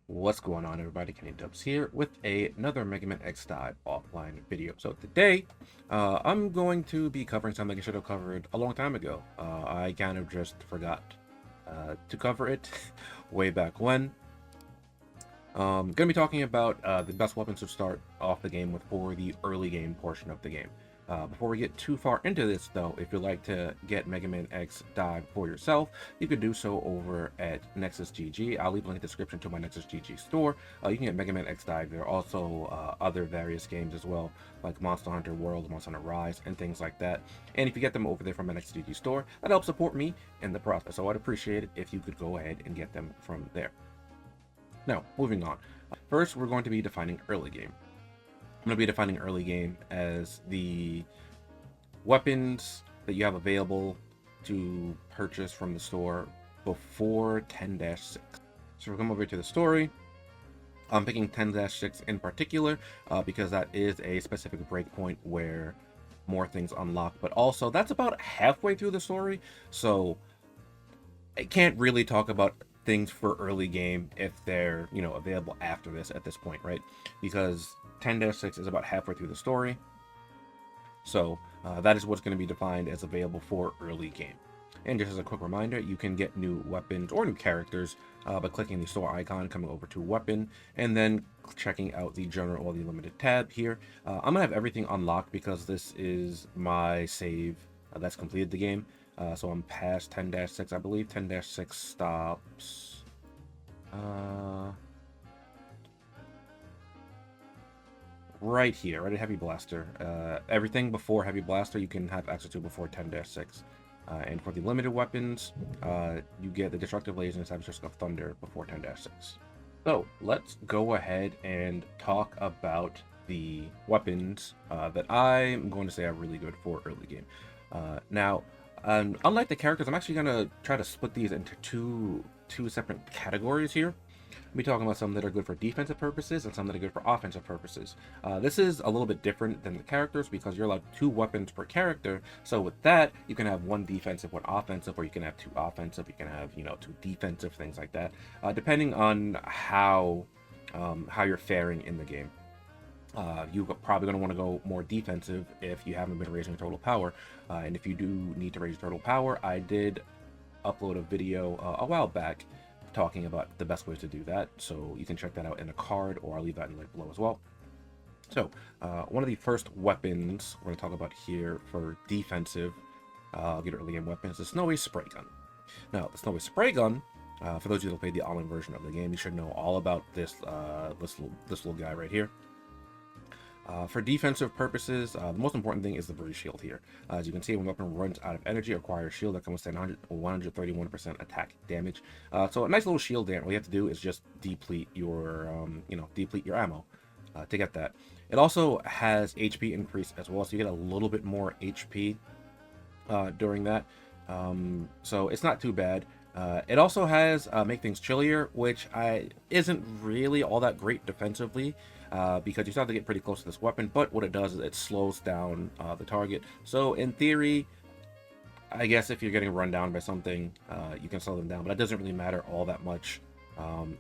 What's going on, everybody? TheKennyDubz here with another Mega Man X Dive offline video. So today, I'm going to be covering something I should have covered a long time ago. I kind of just forgot to cover it way back when. Gonna be talking about the best weapons to start off the game with for the early game portion of the game. Before we get too far into this, though, if you'd like to get Mega Man X Dive for yourself, you could do so over at Nexus GG. I'll leave a link in the description to my Nexus GG store. You can get Mega Man X Dive. There are also other various games as well, like Monster Hunter World, Monster Hunter Rise, and things like that. And if you get them over there from my Nexus GG store, that helps support me in the process. So I'd appreciate it if you could go ahead and get them from there. Now, moving on. First, we're going to be defining early game. I'm going to be defining early game as the weapons that you have available to purchase from the store before 10-6. So we'll come over to the story. I'm picking 10-6 in particular because that is a specific breakpoint where more things unlock, but also that's about halfway through the story, so I can't really talk about things for early game if they're available after this at this point, right? Because 10-6 is about halfway through the story, so that is what's going to be defined as available for early game. And just as a quick reminder, you can get new weapons or new characters by clicking the store icon, coming over to weapon, and then checking out the general or the limited tab here. I'm gonna have everything unlocked because this is my save that's completed the game. So I'm past 10-6, I believe. 10-6 stops right here, right at Heavy Blaster. Everything before Heavy Blaster you can have access to before 10-6. And for the limited weapons, you get the Destructive Laser and Sabotage of Thunder before 10-6. So let's go ahead and talk about the weapons that I'm going to say are really good for early game. Now, unlike the characters, I'm actually going to try to split these into two separate categories here. I'll be talking about some that are good for defensive purposes and some that are good for offensive purposes. This is a little bit different than the characters because you're allowed 2 weapons per character. So with that, you can have 1 defensive, 1 offensive, or you can have 2 offensive. You can have 2 defensive, things like that, depending on how you're faring in the game. You're probably going to want to go more defensive if you haven't been raising your total power. And if you do need to raise your total power, I did upload a video a while back talking about the best ways to do that, so you can check that out in a card, or I'll leave that in the link below as well. So one of the first weapons we're going to talk about here for defensive, I'll get early game weapons, the Snowy Spray Gun. Now, the Snowy Spray Gun, for those of you that played the online version of the game, you should know all about this little guy right here. For defensive purposes, the most important thing is the Breeze Shield here. As you can see, when a weapon runs out of energy, acquires a shield that can withstand 131% attack damage. So a nice little shield there. All you have to do is just deplete your, deplete your ammo to get that. It also has HP increase as well, so you get a little bit more HP during that. So it's not too bad. It also has make things chillier, which isn't really all that great defensively. Because you still have to get pretty close to this weapon, but what it does is it slows down the target. So in theory, I guess if you're getting run down by something, you can slow them down, but it doesn't really matter all that much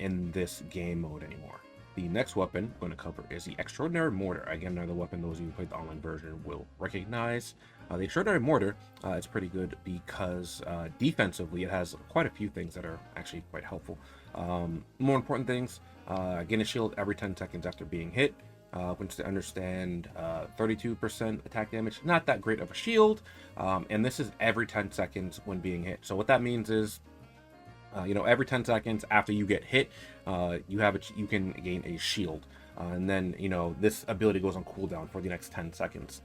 in this game mode anymore. The next weapon I'm going to cover is the Extraordinary Mortar. Again, another weapon those of you who played the online version will recognize. The Extraordinary Mortar is pretty good because defensively it has quite a few things that are actually quite helpful. More important things, gain a shield every 10 seconds after being hit. Once to understand 32% attack damage, not that great of a shield, and this is every 10 seconds when being hit. So what that means is, every 10 seconds after you get hit, you can gain a shield, and then this ability goes on cooldown for the next 10 seconds.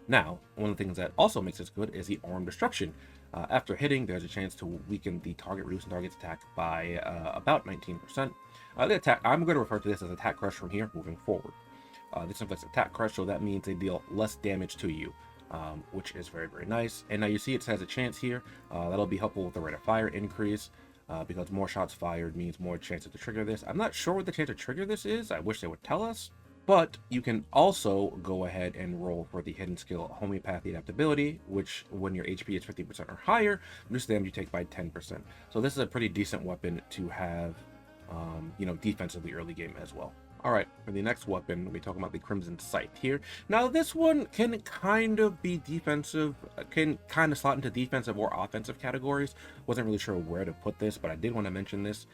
Now, one of the things that also makes this good is the Arm Destruction. After hitting, there's a chance to weaken the target, reducing target's attack by about 19%. The attack, I'm going to refer to this as attack crush from here moving forward. This inflicts attack crush, so that means they deal less damage to you, which is very, very nice. And now you see it has a chance here. That'll be helpful with the rate of fire increase, because more shots fired means more chances to trigger this. I'm not sure what the chance to trigger this is. I wish they would tell us. But you can also go ahead and roll for the hidden skill Homeopathy Adaptability, which when your HP is 50% or higher, reduces the damage you take by 10%. So this is a pretty decent weapon to have you know, defensively early game as well. All right, for the next weapon, we'll be talking about the Crimson Scythe here. Now, this one can kind of be defensive, can kind of slot into defensive or offensive categories. Wasn't really sure where to put this, but I did want to mention this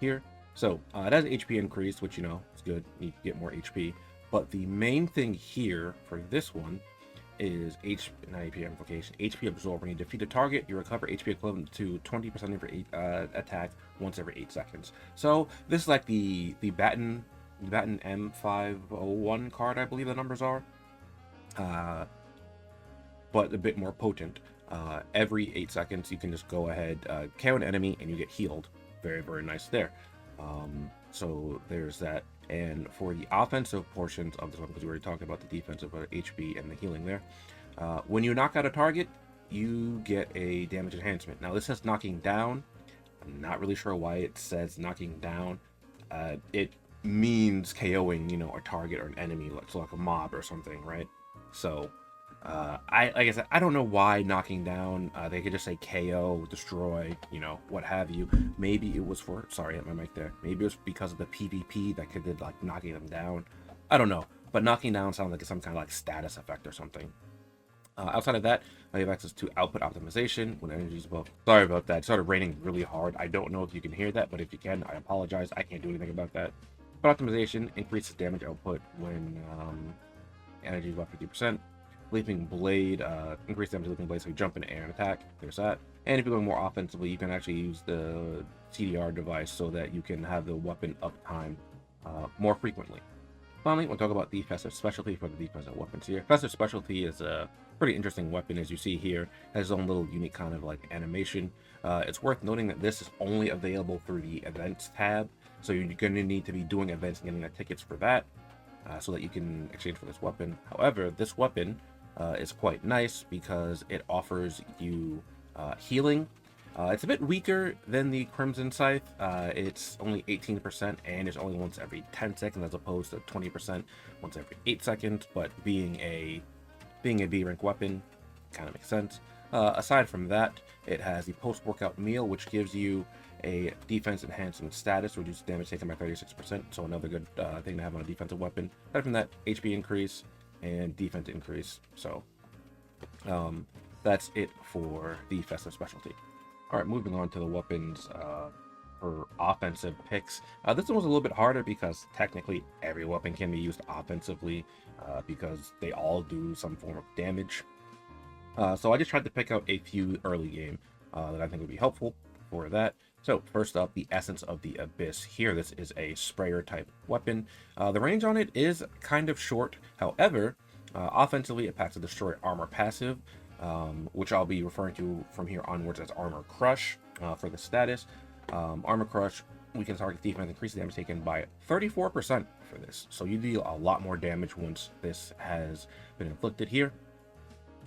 here. So it has HP increase, which, you know, is good. You get more HP. But the main thing here for this one is not HP amplification, HP absorb. When you defeat a target, you recover HP equivalent to 20% of your attack once every 8 seconds. So this is like the Batten M501 card, I believe the numbers are, but a bit more potent. Every 8 seconds, you can just go ahead, KO an enemy, and you get healed. Very, very nice there. So there's that. And for the offensive portions of this one, because we already talked about the defensive HP and the healing there, when you knock out a target, you get a damage enhancement. Now this says knocking down. I'm not really sure why it says knocking down. It means KOing, you know, a target or an enemy, like a mob or something, right? So like I said, I don't know why knocking down. They could just say KO, destroy, you know, what have you. Maybe it was for, sorry, I had my mic there. Maybe it was because of the PvP that could like knocking them down. I don't know, but knocking down sounds like it's some kind of like status effect or something. Outside of that, I have access to output optimization when energy is above. Sorry about that. It started raining really hard. I don't know if you can hear that, but if you can, I apologize. I can't do anything about that. But optimization increases damage output when energy is above 50%. Leaping Blade, increase damage to Leaping Blade, so you jump in the air and attack. There's that. And if you're going more offensively, you can actually use the CDR device so that you can have the weapon uptime more frequently. Finally, we'll talk about the Fensive Specialty for the defensive weapons here. Fensive Specialty is a pretty interesting weapon, as you see here. It has its own little unique kind of like animation. It's worth noting that this is only available through the Events tab, so you're going to need to be doing events and getting the tickets for that, so that you can exchange for this weapon. However, this weapon is quite nice because it offers you healing. It's a bit weaker than the Crimson Scythe. It's only 18% and it's only once every 10 seconds as opposed to 20% once every 8 seconds, but being a B rank weapon kind of makes sense. Aside from that, it has the post-workout meal, which gives you a defense enhancement status, reduces damage taken by 36%, so another good thing to have on a defensive weapon. Aside from that, HP increase and defense increase. So that's it for the Fensive Specialty. All right, moving on to the weapons for offensive picks. This one was a little bit harder because technically every weapon can be used offensively because they all do some form of damage. So I just tried to pick out a few early game that I think would be helpful for that. So first up, the Essence of the Abyss. Here, this is a sprayer type weapon. The range on it is kind of short. However, offensively, it packs a Destroy Armor passive, which I'll be referring to from here onwards as Armor Crush for the status. Armor Crush, we can target defense, increase the damage taken by 34% for this. So you deal a lot more damage once this has been inflicted here.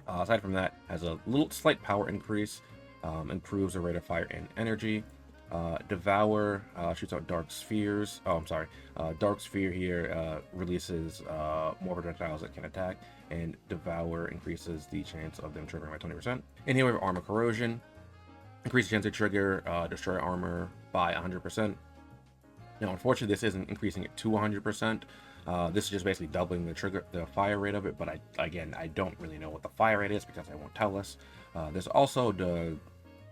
Aside from that, has a little slight power increase, improves the rate of fire and energy. Devour shoots out dark spheres. Oh, I'm sorry. Dark sphere here releases more projectiles that can attack, and Devour increases the chance of them triggering by 20%. And here we have Armor Corrosion, increases the chance to trigger destroy armor by 100%. Now, unfortunately, this isn't increasing it to 100%. This is just basically doubling the fire rate of it. But I don't really know what the fire rate is because they won't tell us. There's also the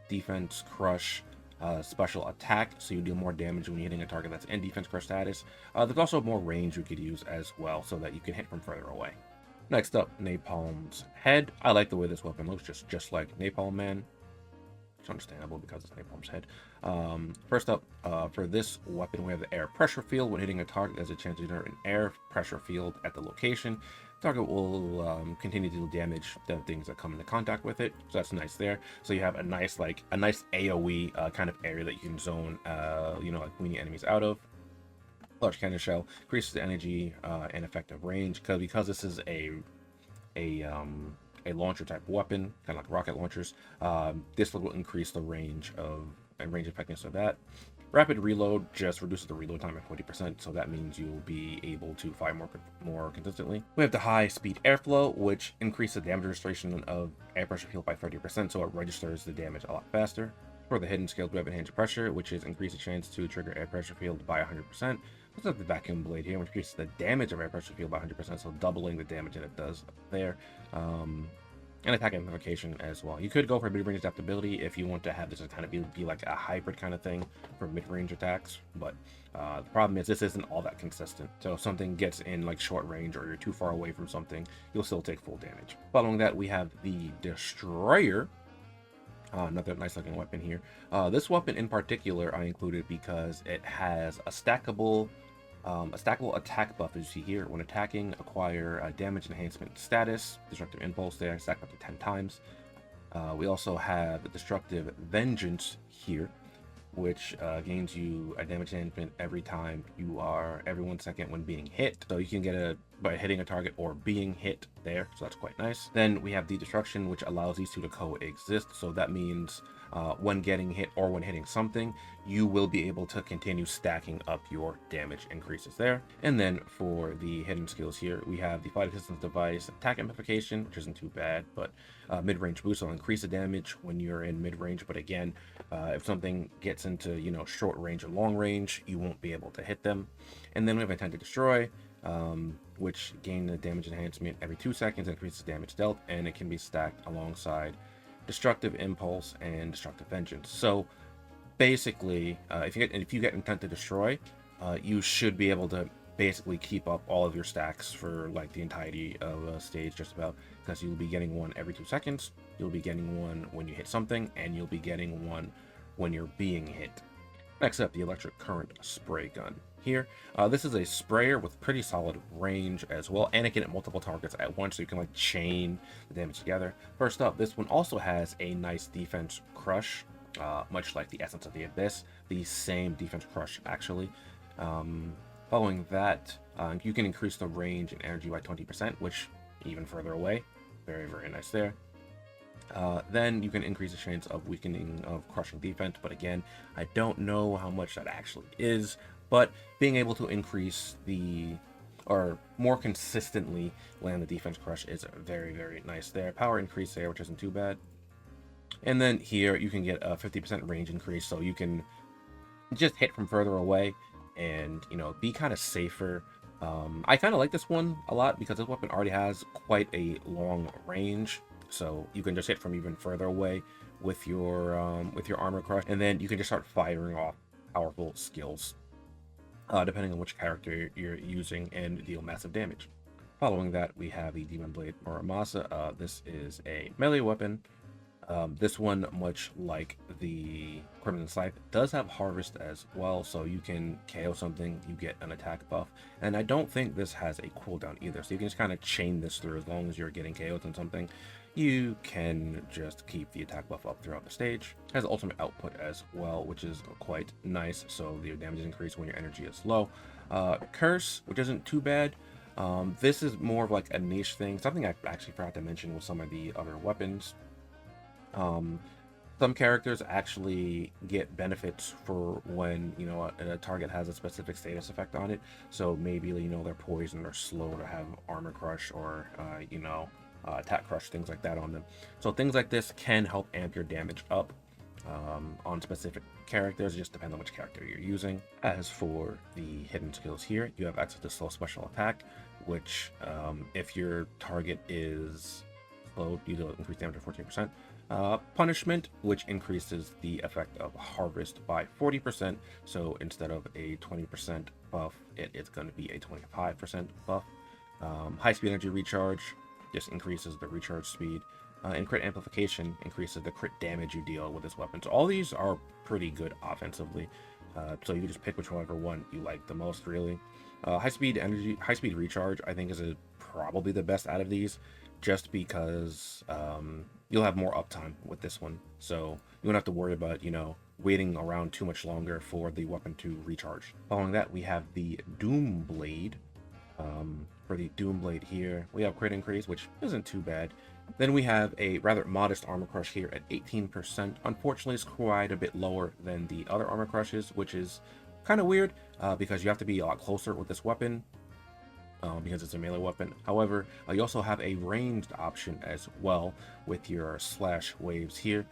Defense Crush. Special attack, so you deal more damage when you're hitting a target that's in defense crush status. There's also more range you could use as well, so that you can hit from further away. Next up, Napalm's Head. I like the way this weapon looks, just like Napalm Man. It's understandable because it's Napalm's Head. First up, for this weapon, we have the air pressure field. When hitting a target, there's a chance to generate an air pressure field at the location. Target will continue to deal damage to things that come into contact with it, so that's nice there. So you have a nice AoE kind of area that you can zone, like weaning enemies out of. Large cannon shell increases the energy and effective range because this is a launcher type weapon, kind of like rocket launchers. This will increase the range and range effectiveness of that. Rapid reload just reduces the reload time by 20%, so that means you'll be able to fire more consistently. We have the high speed airflow, which increases the damage registration of air pressure field by 30%, so it registers the damage a lot faster. For the hidden skills, we have Enhanced Pressure, which is increase the chance to trigger air pressure field by 100%. Let's have the Vacuum Blade here, which increases the damage of air pressure field by 100%, so doubling the damage that it does there. And attack amplification as well. You could go for mid-range adaptability if you want to have this as kind of be like a hybrid kind of thing for mid-range attacks, but the problem is this isn't all that consistent. So if something gets in like short range or you're too far away from something, you'll still take full damage. Following that, we have the Destroyer. Another nice looking weapon here. This weapon in particular I included because it has a stackable attack buff, as you see here. When attacking, acquire a damage enhancement status, destructive impulse there, stack up to 10 times. We also have destructive vengeance here, which gains you a damage enhancement every 1 second when being hit. So you can get it by hitting a target or being hit there, so that's quite nice. Then we have the destruction, which allows these two to coexist. So that means when getting hit or when hitting something, you will be able to continue stacking up your damage increases there. And then for the hidden skills here, we have the Flight Assistance Device, attack amplification, which isn't too bad, but mid-range boost will increase the damage when you're in mid-range. But again, if something gets into short range or long range, you won't be able to hit them. And then we have Intent to Destroy, which gain the damage enhancement every 2 seconds, increases damage dealt, and it can be stacked alongside Destructive Impulse and Destructive Vengeance. So basically, if you get Intent to Destroy, you should be able to basically keep up all of your stacks for like the entirety of a stage, just about, because you'll be getting one every 2 seconds, you'll be getting one when you hit something, and you'll be getting one when you're being hit. Next up, the Electric Current Spray Gun. Here, this is a sprayer with pretty solid range as well, and it can hit multiple targets at once, so you can like chain the damage together. First up, this one also has a nice defense crush, much like the Essence of the Abyss, the same defense crush actually. Following that, you can increase the range and energy by 20%, which even further away, very, very nice there. Then you can increase the chance of weakening of crushing defense, but again, I don't know how much that actually is, but being able to increase or more consistently land the defense crush is very, very nice there. Power increase there, which isn't too bad. And then here you can get a 50% range increase, so you can just hit from further away and be kind of safer. I kind of like this one a lot because this weapon already has quite a long range, so you can just hit from even further away with your armor crush, and then you can just start firing off powerful skills depending on which character you're using, and deal massive damage. Following that, we have the Demon Blade Muramasa. This is a melee weapon. This one, much like the Crimson Scythe, does have Harvest as well, so you can KO something, you get an attack buff. And I don't think this has a cooldown either, so you can just kind of chain this through. As long as you're getting KO'd on something, you can just keep the attack buff up throughout the stage. It has ultimate output as well, which is quite nice, so the damage is increased when your energy is low. Curse, which isn't too bad. This is more of like a niche thing, something I actually forgot to mention with some of the other weapons. Some characters actually get benefits for when a target has a specific status effect on it, so maybe they're poisoned or slow to have armor crush or attack crush, things like that on them. So things like this can help amp your damage up on specific characters. It just depends on which character you're using. As for the hidden skills here, you have access to slow special attack, which if your target is slowed, you do increase damage by 14%. Punishment, which increases the effect of Harvest by 40%, so instead of a 20% buff, it's going to be a 25% buff. High speed energy recharge just increases the recharge speed, and crit amplification increases the crit damage you deal with this weapon. So all these are pretty good offensively, so you just pick whichever one you like the most, really. High speed recharge I think is probably the best out of these, just because you'll have more uptime with this one, so you won't have to worry about waiting around too much longer for the weapon to recharge. Following that, we have the Doom Blade. For the Doom Blade here, we have crit increase, which isn't too bad. Then we have a rather modest armor crush here at 18%. Unfortunately, it's quite a bit lower than the other armor crushes, which is kind of weird because you have to be a lot closer with this weapon. Because it's a melee weapon. However, you also have a ranged option as well with your slash waves here.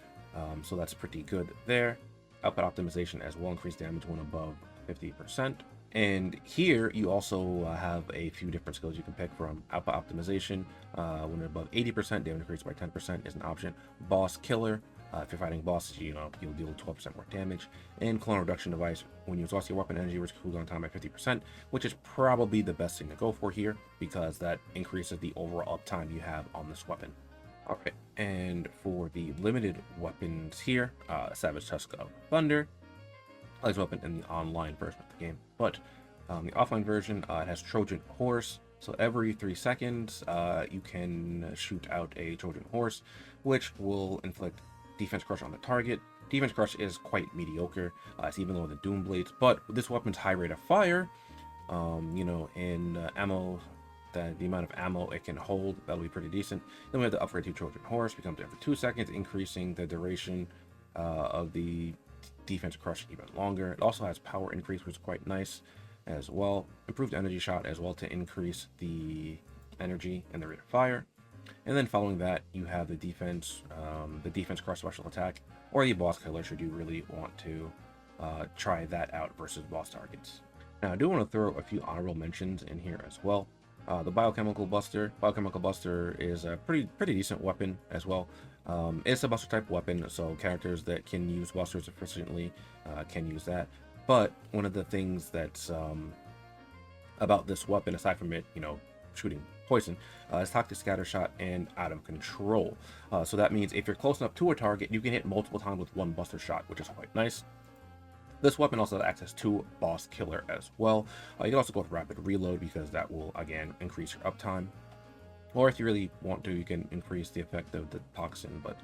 So that's pretty good there. Output optimization as well, increased damage when above 50%. And here you also have a few different skills you can pick from. Output optimization, when above 80%, damage increased by 10% is an option. Boss killer, if you're fighting bosses, you'll deal 12% more damage. And clone reduction device, when you exhaust your weapon energy, reduce cooldown time by 50%, which is probably the best thing to go for here because that increases the overall uptime you have on this weapon. All right, and for the limited weapons here, Savage Tusk of Thunder, Alex weapon in the online version of the game, but the offline version, it has Trojan Horse. So every 3 seconds, you can shoot out a Trojan Horse, which will inflict defense crush on the target. Defense crush is quite mediocre. It's even lower than Doom Blades, but this weapon's high rate of fire, and ammo, the amount of ammo it can hold, that'll be pretty decent. Then we have the upgrade to Trojan Horse, becomes every 2 seconds, increasing the duration of the defense crush even longer. It also has power increase, which is quite nice as well. Improved energy shot as well to increase the energy and the rate of fire. And then following that, you have the defense crush special attack, or the boss killer should you really want to try that out versus boss targets. Now I do want to throw a few honorable mentions in here as well. The biochemical buster. Biochemical buster is a pretty decent weapon as well. It's a buster type weapon, so characters that can use busters efficiently can use that. But one of the things that's about this weapon, aside from it, shooting poison, is toxic scatter shot and out of control. So that means if you're close enough to a target, you can hit multiple times with one buster shot, which is quite nice. This weapon also has access to boss killer as well. You can also go with rapid reload because that will again increase your uptime. Or if you really want to, you can increase the effect of the toxin, but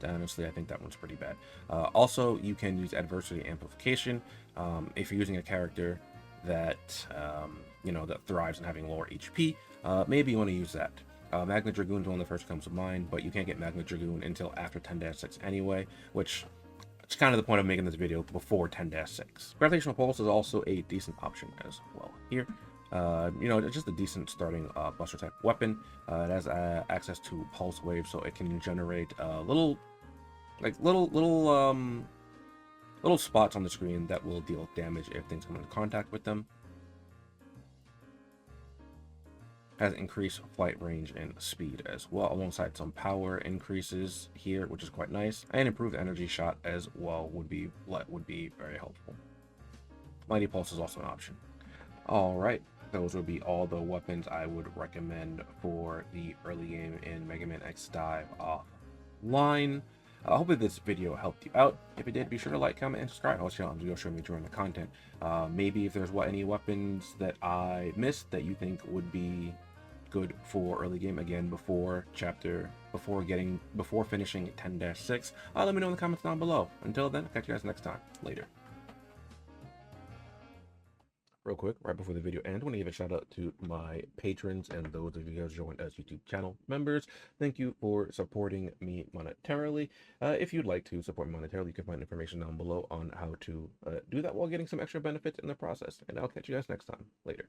honestly, I think that one's pretty bad. Also, you can use adversity amplification if you're using a character that that thrives in having lower HP. Maybe you want to use that. Magna Dragoon is one of the first comes to mind, but you can't get Magna Dragoon until after 10-6 anyway, which it's kind of the point of making this video before 10-6. Gravitational Pulse is also a decent option as well here. It's just a decent starting buster type weapon. It has access to pulse waves, so it can generate little spots on the screen that will deal damage if things come in contact with them. Has increased flight range and speed as well, alongside some power increases here, which is quite nice, and improved energy shot as well would be very helpful. Mighty Pulse is also an option. All right, those would be all the weapons I would recommend for the early game in Mega Man X Dive Offline. Hopefully this video helped you out. If it did, be sure to like, comment, and subscribe. I'll show you show me enjoying the content. Maybe if there's any weapons that I missed that you think would be good for early game again before finishing 10-6, let me know in the comments down below. Until then, I'll catch you guys next time. Later. Real quick, right before the video ends, I want to give a shout out to my patrons and those of you guys joined as YouTube channel members. Thank you for supporting me monetarily. If you'd like to support me monetarily, you can find information down below on how to do that while getting some extra benefits in the process. And I'll catch you guys next time. Later.